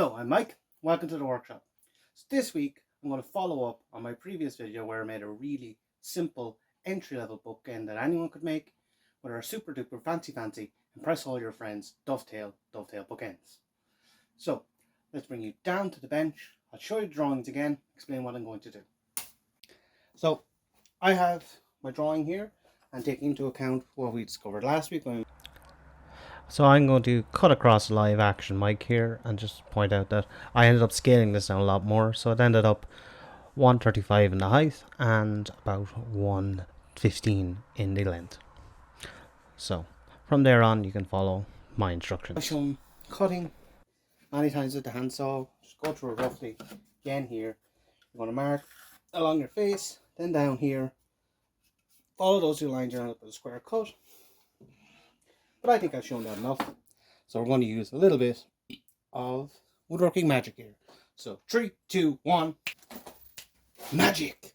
Hello, I'm Mike. Welcome to the workshop. So this week I'm going to follow up on my previous video where I made a really simple entry-level bookend that anyone could make with our super duper fancy impress all your friends dovetail bookends. So let's bring you down to the bench. I'll show you the drawings again, explain what I'm going to do. So I have my drawing here and taking into account what we discovered last week. So I'm going to cut across a live action mic here and just point out that I ended up scaling this down a lot more. So it ended up 135 in the height and about 115 in the length. So from there on you can follow my instructions. I've shown cutting many times with the handsaw. Just go through it roughly again here. You're going to mark along your face, then down here. Follow those two lines around with a square cut. But I think I've shown that enough. So we're going to use a little bit of woodworking magic here. So 3, 2, 1. Magic!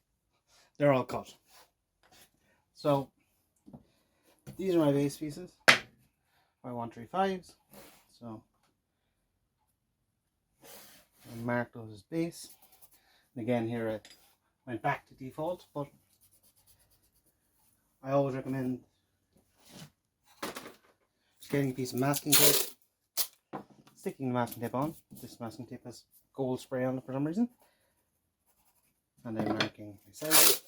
They're all cut. So these are my base pieces. My 135s. So I mark those as base. And again here I went back to default, but I always recommend getting a piece of masking tape, sticking the masking tape on. This masking tape has gold spray on it for some reason, and then marking my side.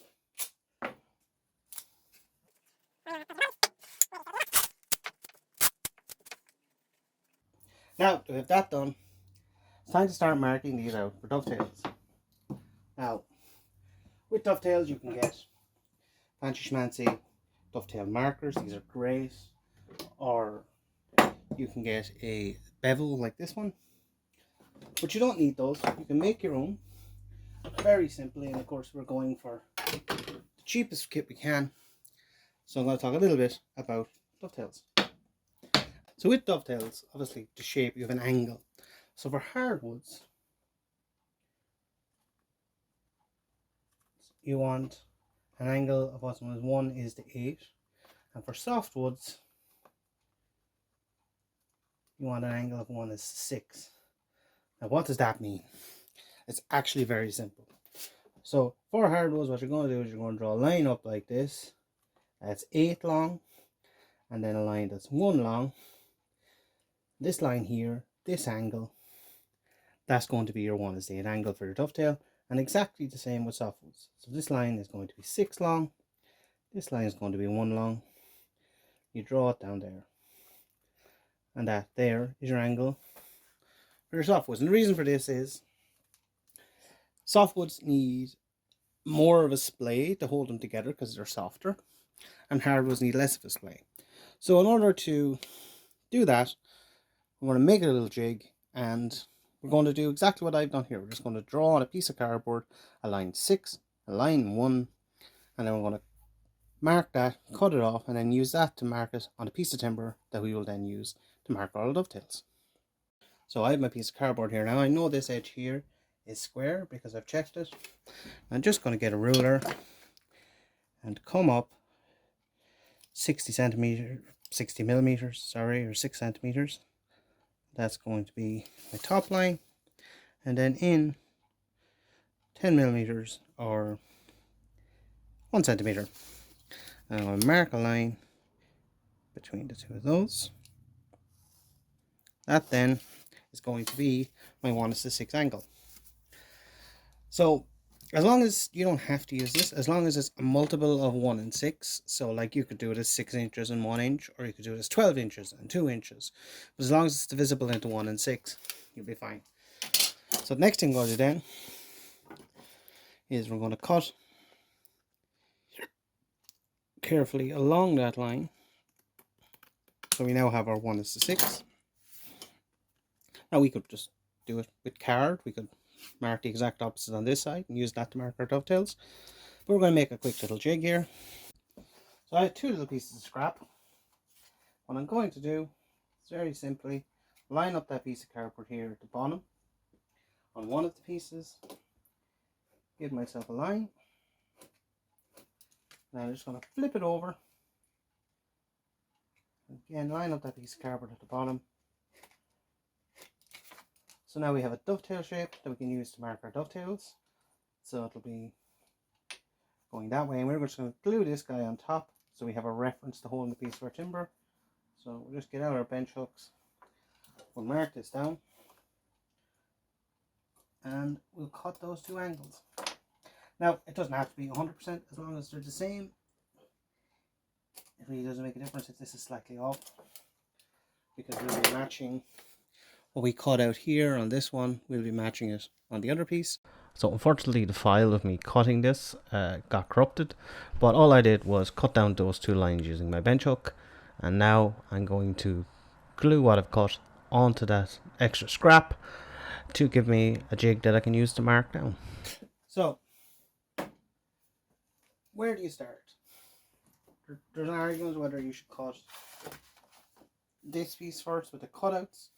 Now we have that done, it's time to start marking these out for dovetails. Now with dovetails you can get fancy schmancy dovetail markers. These are great. Or you can get a bevel like this one, but you don't need those. You can make your own very simply, and of course we're going for the cheapest kit we can. So I'm going to talk a little bit about dovetails. So with dovetails, obviously the shape, you have an angle. So for hardwoods you want an angle of what's known as 1:8, and for softwoods you want an angle of 1:6. Now what does that mean? It's actually very simple. So for hardwoods, what you're going to do is you're going to draw a line up like this. That's 8 long, and then a line that's 1 long. This line here, this angle, that's going to be your 1:8 angle for your dovetail, and exactly the same with softwoods. So this line is going to be 6 long, this line is going to be 1 long. You draw it down there. And that there is your angle for your softwoods. And the reason for this is softwoods need more of a splay to hold them together because they're softer, and hardwoods need less of a splay. So in order to do that, we're going to make it a little jig, and we're going to do exactly what I've done here. We're just going to draw on a piece of cardboard a line 6, a line 1, and then we're going to mark that, cut it off, and then use that to mark it on a piece of timber that we will then use to mark all the dovetails. So I have my piece of cardboard here. Now I know this edge here is square because I've checked it. I'm just going to get a ruler and come up 60 millimeters, sorry, or 6 centimeters. That's going to be my top line, and then in 10 millimeters or 1 centimeter. And I'm going to mark a line between the two of those. That then is going to be my 1:6 angle. So as long as you don't have to use this, as long as it's a multiple of 1 and 6, so like you could do it as 6 inches and 1 inch, or you could do it as 12 inches and 2 inches. But as long as it's divisible into 1 and 6, you'll be fine. So the next thing we're going to do then is we're going to cut carefully along that line. So we now have our 1:6. Now we could just do it with card. We could mark the exact opposite on this side and use that to mark our dovetails. But we're going to make a quick little jig here. So I have 2 little pieces of scrap. What I'm going to do is very simply line up that piece of cardboard here at the bottom on one of the pieces. Give myself a line. Now I'm just going to flip it over. Again, line up that piece of cardboard at the bottom. So now we have a dovetail shape that we can use to mark our dovetails. So it'll be going that way, and we're just going to glue this guy on top so we have a reference to holding the piece of our timber. So we'll just get out our bench hooks, we'll mark this down, and we'll cut those two angles. Now it doesn't have to be 100% as long as they're the same. It really doesn't make a difference if this is slightly off, because we'll be matching what we cut out here on this one, we'll be matching it on the other piece. So unfortunately the file of me cutting this got corrupted, but all I did was cut down those two lines using my bench hook, and now I'm going to glue what I've cut onto that extra scrap to give me a jig that I can use to mark down. So where do you start? There's an argument whether you should cut this piece first with the cutouts,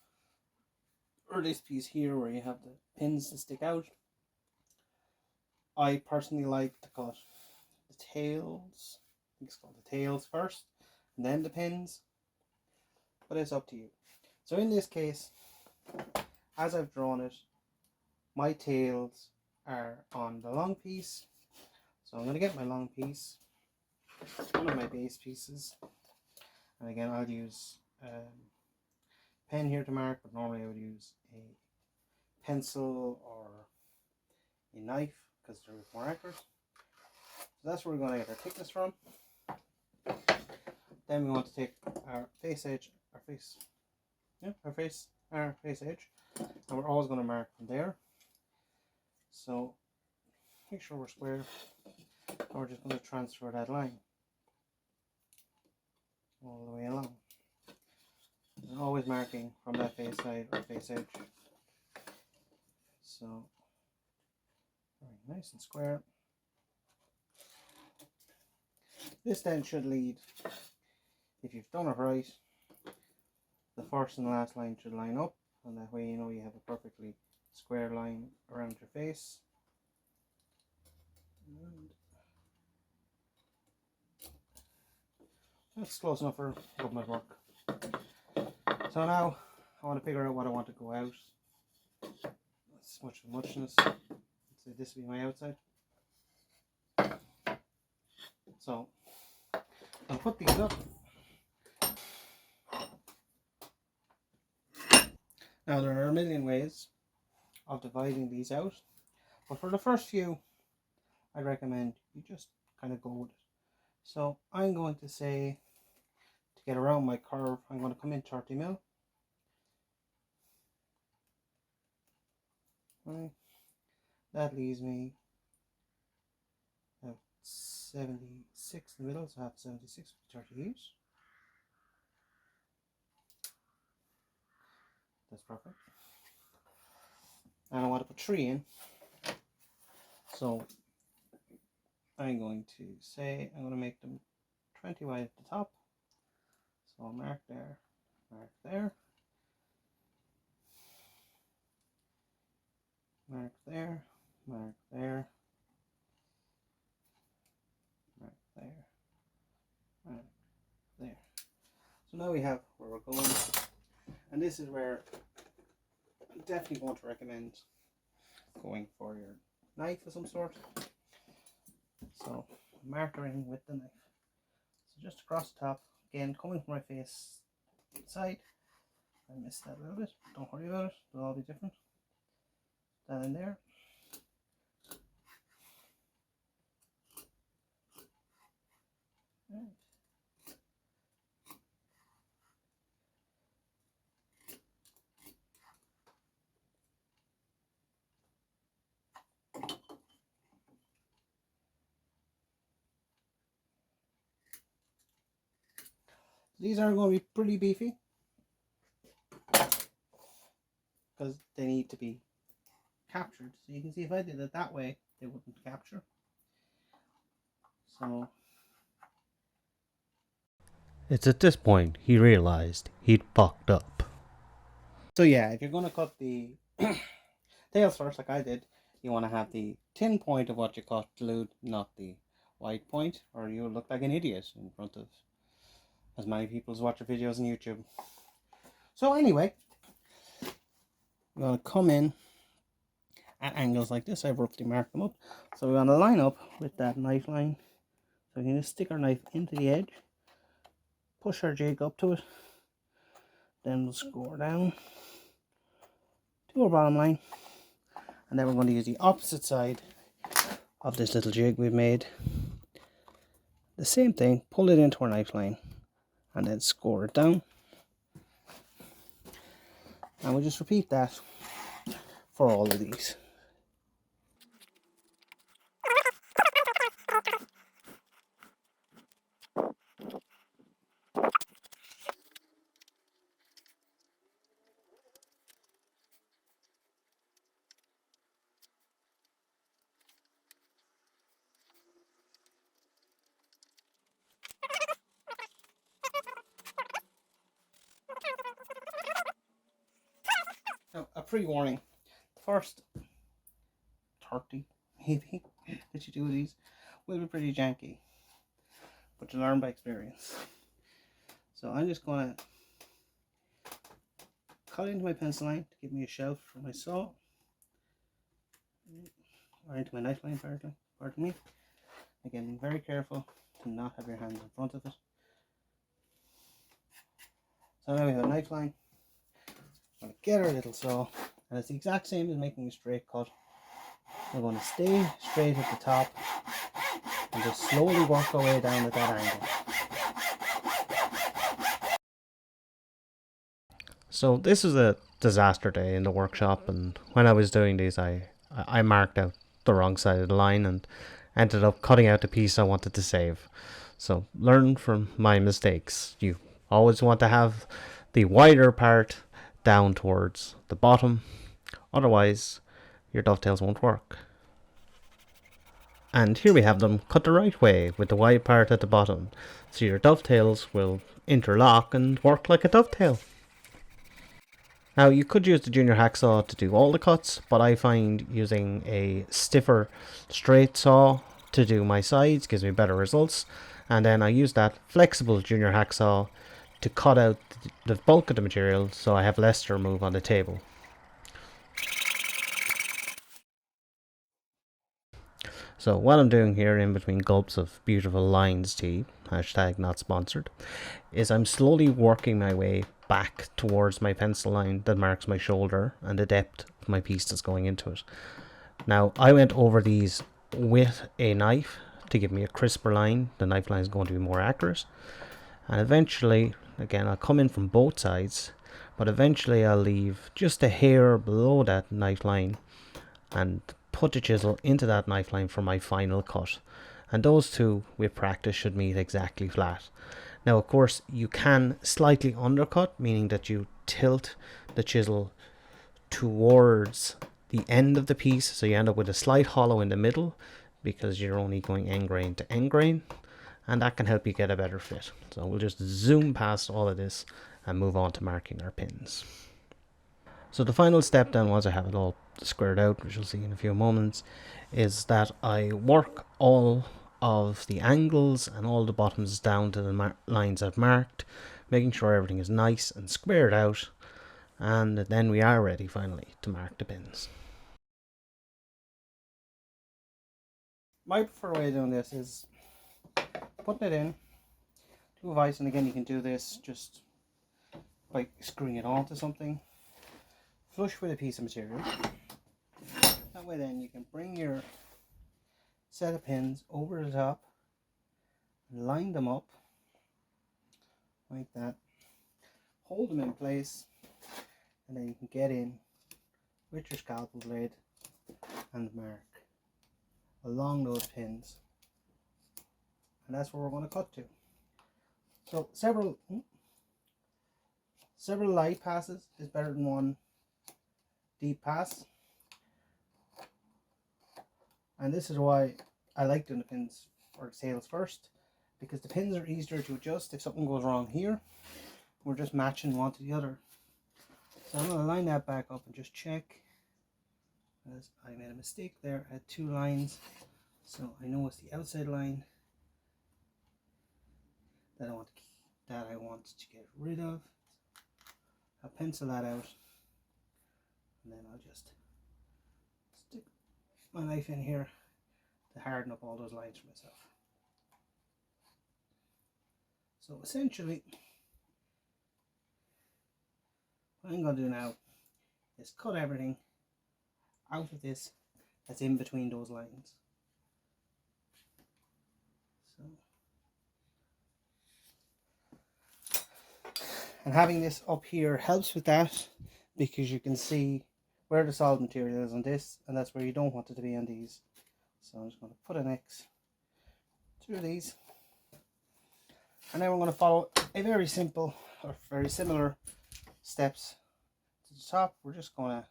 or this piece here where you have the pins that stick out. I personally like to cut the tails, I think it's called the tails first, and then the pins, but it's up to you. So in this case, as I've drawn it, my tails are on the long piece. So I'm going to get my long piece, one of my base pieces, and again I'll use pen here to mark, but normally I would use a pencil or a knife because they're more accurate. So that's where we're going to get our thickness from. Then we want to take our face edge, our face edge, and we're always going to mark from there. So make sure we're square, and we're just going to transfer that line all the way along. And always marking from that face side or face edge. So very nice and square. This then should lead, if you've done it right, the first and the last line should line up, and that way you know you have a perfectly square line around your face. And that's close enough for government work. So now I want to figure out what I want to go out. That's much of muchness. Let's say this will be my outside. So I'll put these up. Now there are a million ways of dividing these out, but for the first few I recommend you just kind of go with it. So I'm going to say, to get around my curve, I'm going to come in 30 mil. Right. That leaves me at 76 in the middle, so I have 76 with 30 each. That's perfect. And I want to put 3 in. So I'm going to say I'm going to make them 20 wide at the top. So I'll mark there, mark there, mark there, mark there, mark there, mark there. So now we have where we're going, and this is where I'm definitely going to recommend going for your knife of some sort. So markering with the knife. So just across the top, again coming from my face side. I missed that a little bit. Don't worry about it. They'll all be different. That in there. Right. These are going to be pretty beefy because they need to be captured. So you can see if I did it that way, they wouldn't capture. So it's at this point he realized he'd fucked up. So yeah, if you're going to cut the tails first, like I did, you want to have the thin point of what you cut glued, not the white point, or you'll look like an idiot in front of as many people as watch your videos on YouTube. So anyway, we want to come in at angles like this. I've roughly marked them up. So we want to line up with that knife line. So we can just stick our knife into the edge, push our jig up to it, then we'll score down to our bottom line, and then we're going to use the opposite side of this little jig we've made. The same thing, pull it into our knife line and then score it down, and we'll just repeat that for all of these. Now, a pre-warning, the first 30 maybe that you do these will be pretty janky, but you learn by experience. So I'm just going to cut into my pencil line to give me a shelf for my saw, or into my knife line, pardon me. Again, be very careful to not have your hands in front of it. So now we have a knife line. I'm going to get our little saw, and it's the exact same as making a straight cut. We're going to stay straight at the top and just slowly work our way down at that angle. So this is a disaster day in the workshop, and when I was doing these, I marked out the wrong side of the line and ended up cutting out the piece I wanted to save. So learn from my mistakes. You always want to have the wider part down towards the bottom, otherwise your dovetails won't work. And here we have them cut the right way with the wide part at the bottom, so your dovetails will interlock and work like a dovetail. Now you could use the junior hacksaw to do all the cuts, but I find using a stiffer straight saw to do my sides gives me better results, and then I use that flexible junior hacksaw to cut out the bulk of the material so I have less to remove on the table. So what I'm doing here in between gulps of beautiful lines tea, hashtag not sponsored, is I'm slowly working my way back towards my pencil line that marks my shoulder and the depth of my piece that's going into it. Now I went over these with a knife to give me a crisper line. The knife line is going to be more accurate, and eventually, again, I'll come in from both sides, but eventually I'll leave just a hair below that knife line and put the chisel into that knife line for my final cut, and those two with practice should meet exactly flat. Now of course you can slightly undercut, meaning that you tilt the chisel towards the end of the piece, so you end up with a slight hollow in the middle because you're only going end grain to end grain, and that can help you get a better fit. So we'll just zoom past all of this and move on to marking our pins. So the final step then, once I have it all squared out, which you'll see in a few moments, is that I work all of the angles and all the bottoms down to the lines I've marked, making sure everything is nice and squared out, and then we are ready finally to mark the pins. My preferred way of doing this is putting it in to a vise, and again you can do this just by screwing it onto something flush with a piece of material. That way then you can bring your set of pins over the top and line them up like that, hold them in place, and then you can get in with your scalpel blade and mark along those pins, and that's where we're going to cut to. So several light passes is better than one deep pass, and this is why I like doing the pins or the tails first, because the pins are easier to adjust. If something goes wrong here, we're just matching one to the other. So I'm going to line that back up and just check, as I made a mistake there. I had two lines, so I know it's the outside line that I want to get rid of. I'll pencil that out And then I'll just stick my knife in here to harden up all those lines for myself. So essentially, what I'm going to do now is cut everything out of this that's in between those lines. And having this up here helps with that, because you can see where the solid material is on this, and that's where you don't want it to be on these. So I'm just going to put an X through these, and then we're going to follow a very simple or very similar steps to the top. We're just going to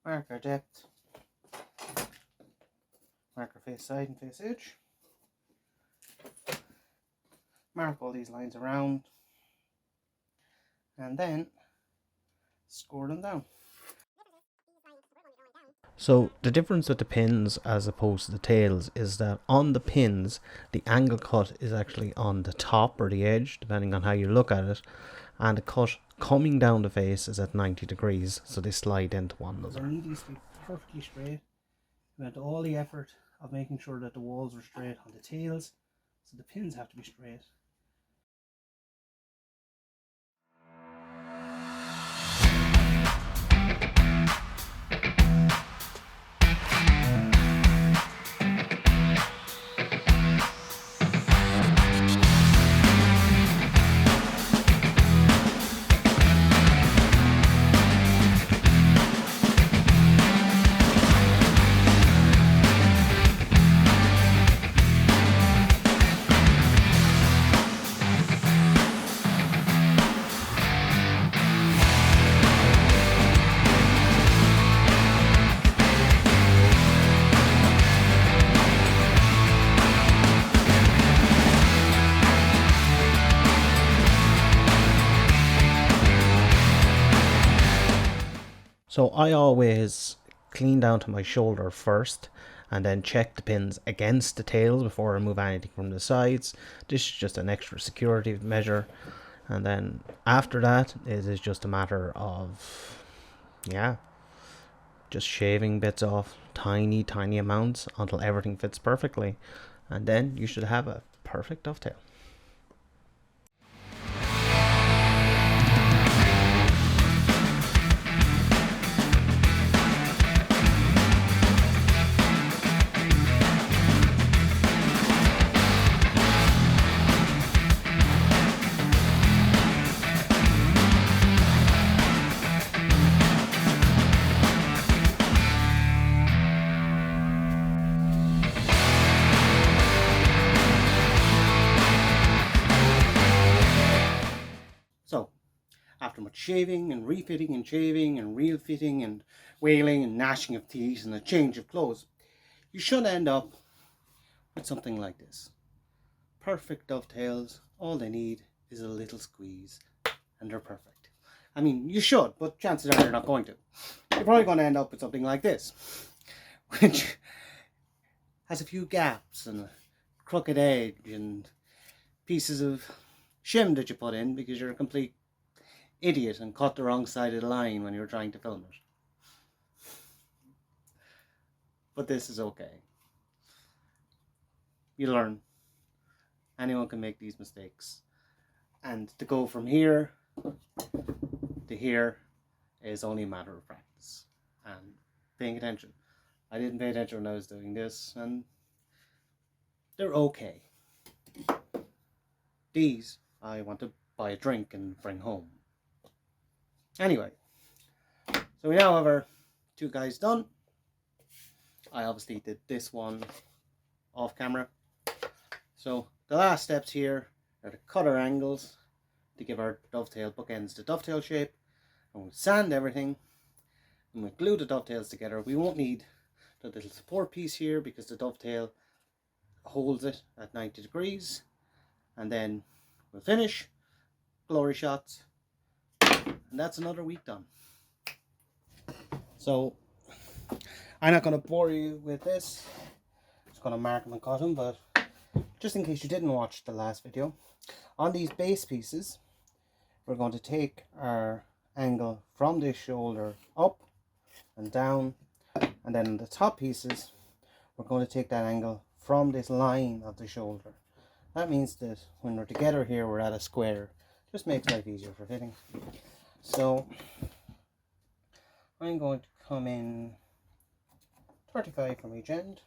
mark our depth, mark our face side and face edge, mark all these lines around, and then score them down. So the difference with the pins as opposed to the tails is that on the pins, the angle cut is actually on the top or the edge, depending on how you look at it, and the cut coming down the face is at 90 degrees, so they slide into one another. I need these to be perfectly straight. I went to all the effort of making sure that the walls were straight on the tails, so the pins have to be straight. So I always clean down to my shoulder first, and then check the pins against the tails before I remove anything from the sides. This is just an extra security measure. And then after that, it is just a matter of, just shaving bits off, tiny amounts until everything fits perfectly. And then you should have a perfect dovetail. So, after much shaving and refitting and shaving and refitting and wailing and gnashing of teeth and a change of clothes, you should end up with something like this. Perfect dovetails. All they need is a little squeeze and they're perfect. I mean, you should, but chances are you're not going to. You're probably going to end up with something like this, which has a few gaps and a crooked edge and pieces of shim that you put in because you're a complete idiot and cut the wrong side of the line when you're trying to film it. But this is okay. You learn. Anyone can make these mistakes. And to go from here to here is only a matter of practice and paying attention. I didn't pay attention when I was doing this, and they're okay. These I want to buy a drink and bring home. Anyway, so we now have our two guys done. I obviously did this one off camera. So the last steps here are to cut our angles to give our dovetail bookends the dovetail shape, and we'll sand everything and we'll glue the dovetails together. We won't need the little support piece here because the dovetail holds it at 90 degrees, and then we'll finish, glory shots, and that's another week done. So I'm not going to bore you with this. I'm just going to mark them and cut them, but just in case you didn't watch the last video, on these base pieces we're going to take our angle from this shoulder up and down, and then the top pieces, we're going to take that angle from this line of the shoulder. That means that when we're together here, we're at a square. Just makes life easier for fitting. So I'm going to come in 35 from each end.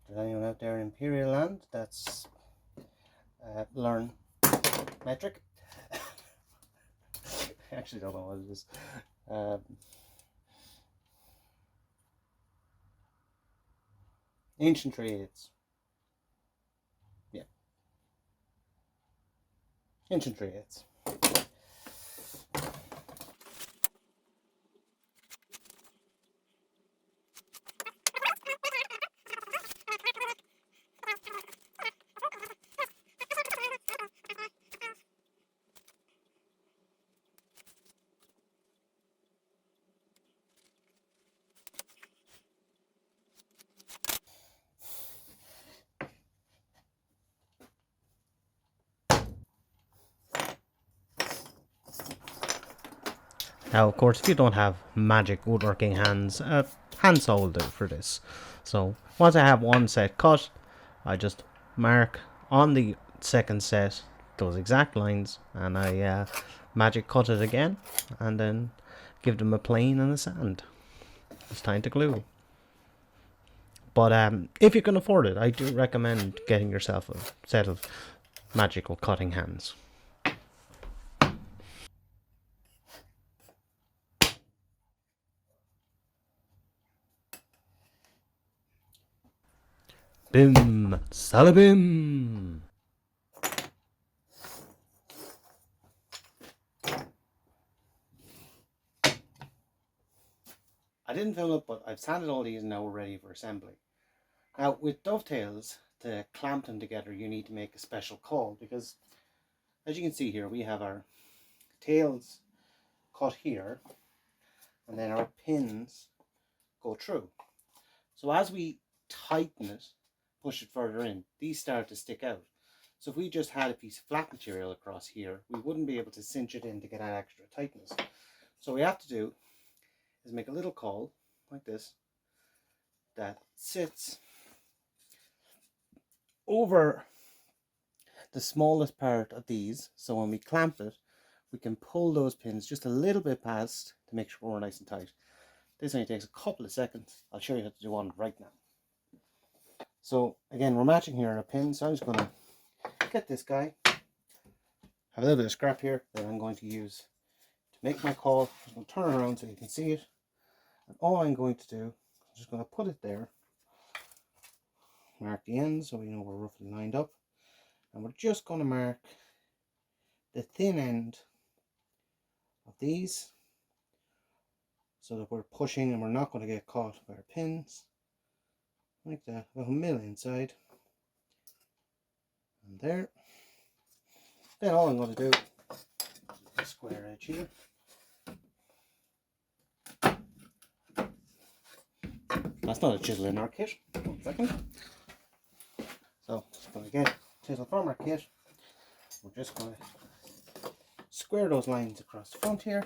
There's anyone out there in Imperial Land that's learn metric? I actually don't know what it is. Ancient trades. Yeah. Ancient trades. Now, of course, if you don't have magic woodworking hands, hand saw will do for this. So once I have one set cut, I just mark on the second set those exact lines, and I magic cut it again, and then give them a plane and a sand. It's time to glue. But if you can afford it, I do recommend getting yourself a set of magical cutting hands. Bim, salabim. I didn't film it, but I've sanded all these and now we're ready for assembly. Now with dovetails, to clamp them together, you need to make a special call, because as you can see here, we have our tails cut here, and then our pins go through. So as we tighten it, push it further in, these start to stick out. So if we just had a piece of flat material across here, we wouldn't be able to cinch it in to get that extra tightness. So what we have to do is make a little caul like this that sits over the smallest part of these, so when we clamp it, we can pull those pins just a little bit past to make sure we're nice and tight. This only takes a couple of seconds. I'll show you how to do one right now. So again, we're matching here our pins, so I'm just going to get this guy, have a little bit of scrap here that I'm going to use to make my caul. I'm going to turn it around so you can see it, and all I'm going to do, I'm just going to put it there, mark the ends so we know we're roughly lined up, and we're just going to mark the thin end of these so that we're pushing and we're not going to get caught by our pins, like that, about a mil inside, and there. Then all I'm going to do is square edge here. That's not a chisel in our kit. 1 second. So just going to get chisel from our kit. We're just going to square those lines across the front here.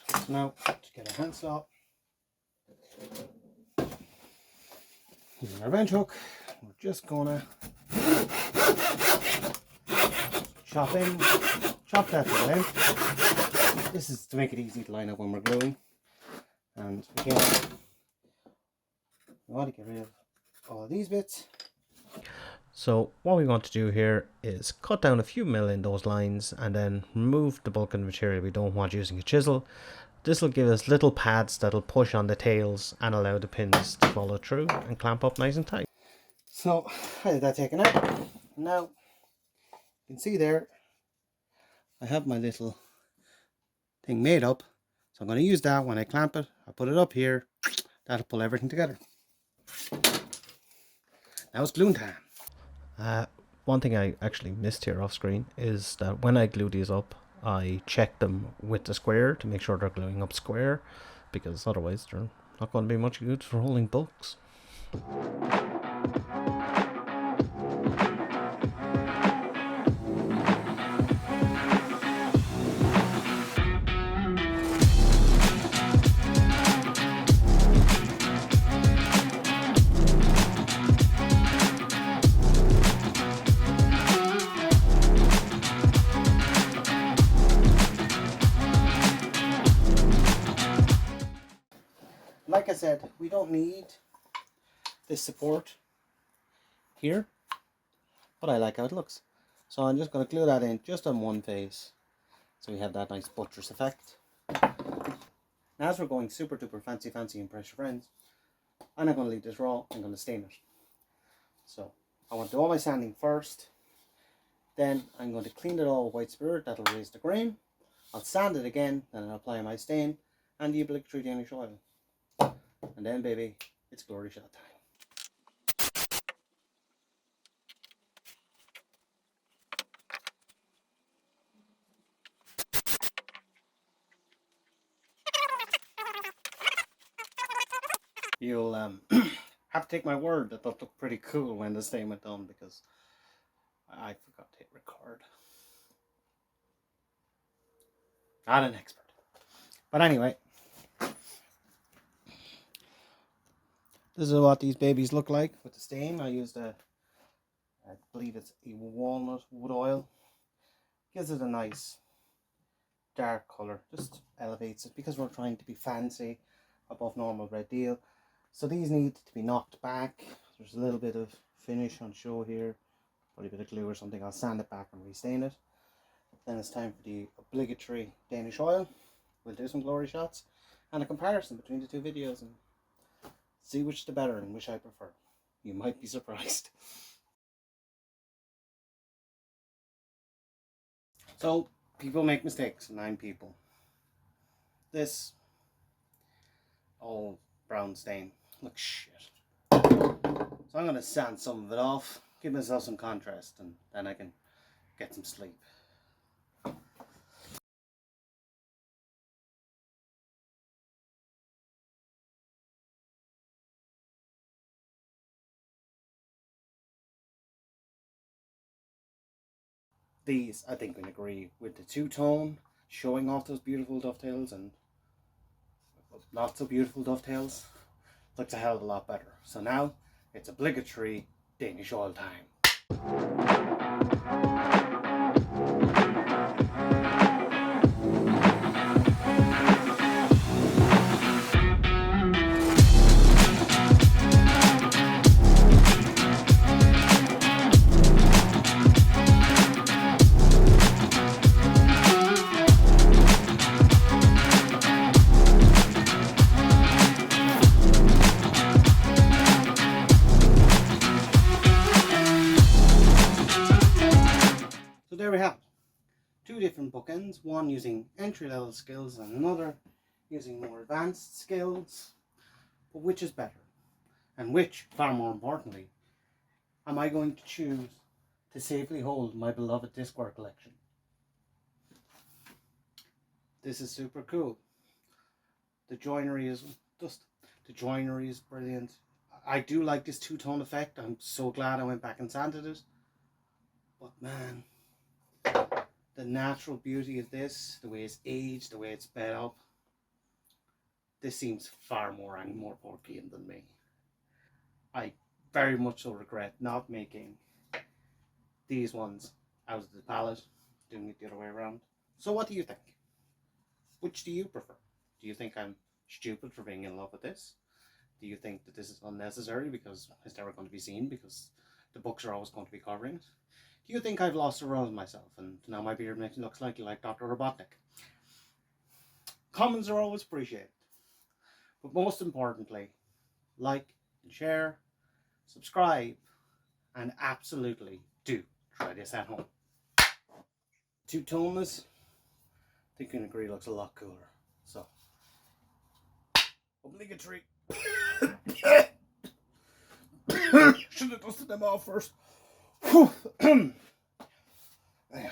So now to get our handsaw, using our bench hook, we're just going to chop that to the length. This is to make it easy to line up when we're gluing. And again, we want to get rid of all of these bits. So what we want to do here is cut down a few mil in those lines and then remove the bulk of the material we don't want using a chisel. This will give us little pads that'll push on the tails and allow the pins to follow through and clamp up nice and tight. So I had that taken out. Now you can see there I have my little thing made up, so I'm going to use that when I clamp it. I'll put it up here, that'll pull everything together. Now it's gluing time. One thing I actually missed here off screen is that when I glue these up, I check them with the square to make sure they're gluing up square, because otherwise they're not going to be much good for holding books. Like I said, we don't need this support here, but I like how it looks. So I'm just going to glue that in just on one face, so we have that nice buttress effect. Now, as we're going super duper fancy impress your friends, I'm not going to leave this raw, I'm going to stain it. So I want to do all my sanding first, then I'm going to clean it all with white spirit, that'll raise the grain. I'll sand it again, then I'll apply my stain and the obligatory Danish oil. And then, baby, it's glory shot time. You'll have to take my word that looked pretty cool when the stain went on, because I forgot to hit record. Not an expert. But anyway, this is what these babies look like with the stain. I used I believe it's a walnut wood oil. Gives it a nice dark colour, just elevates it, because we're trying to be fancy above normal red deal. So these need to be knocked back. There's a little bit of finish on show here, probably a bit of glue or something. I'll sand it back and restain it. Then it's time for the obligatory Danish oil. We'll do some glory shots and a comparison between the two videos and see which the better and which I prefer. You might be surprised. So, people make mistakes, and I'm people. This old brown stain looks shit. So I'm going to sand some of it off, give myself some contrast, and then I can get some sleep. These, I think, will agree with the two-tone, showing off those beautiful dovetails and lots of beautiful dovetails. Looks a hell of a lot better. So now it's obligatory Danish oil time. There we have it. Two different bookends, one using entry-level skills and another using more advanced skills. But which is better? And which, far more importantly, am I going to choose to safely hold my beloved Discworld collection? This is super cool. The joinery is brilliant. I do like this two-tone effect. I'm so glad I went back and sanded it. But man, the natural beauty of this, the way it's aged, the way it's sped up, this seems far more Porkian than me. I very much so regret not making these ones out of the palette, doing it the other way around. So what do you think? Which do you prefer? Do you think I'm stupid for being in love with this? Do you think that this is unnecessary because it's never going to be seen, because the books are always going to be covering it? Do you think I've lost the rose myself and now my beard makes me look slightly like Dr. Robotnik? Comments are always appreciated. But most importantly, like and share, subscribe, and absolutely do try this at home. Two-toneless, I think you can agree, looks a lot cooler. So, obligatory. Should have dusted them off first. Yeah.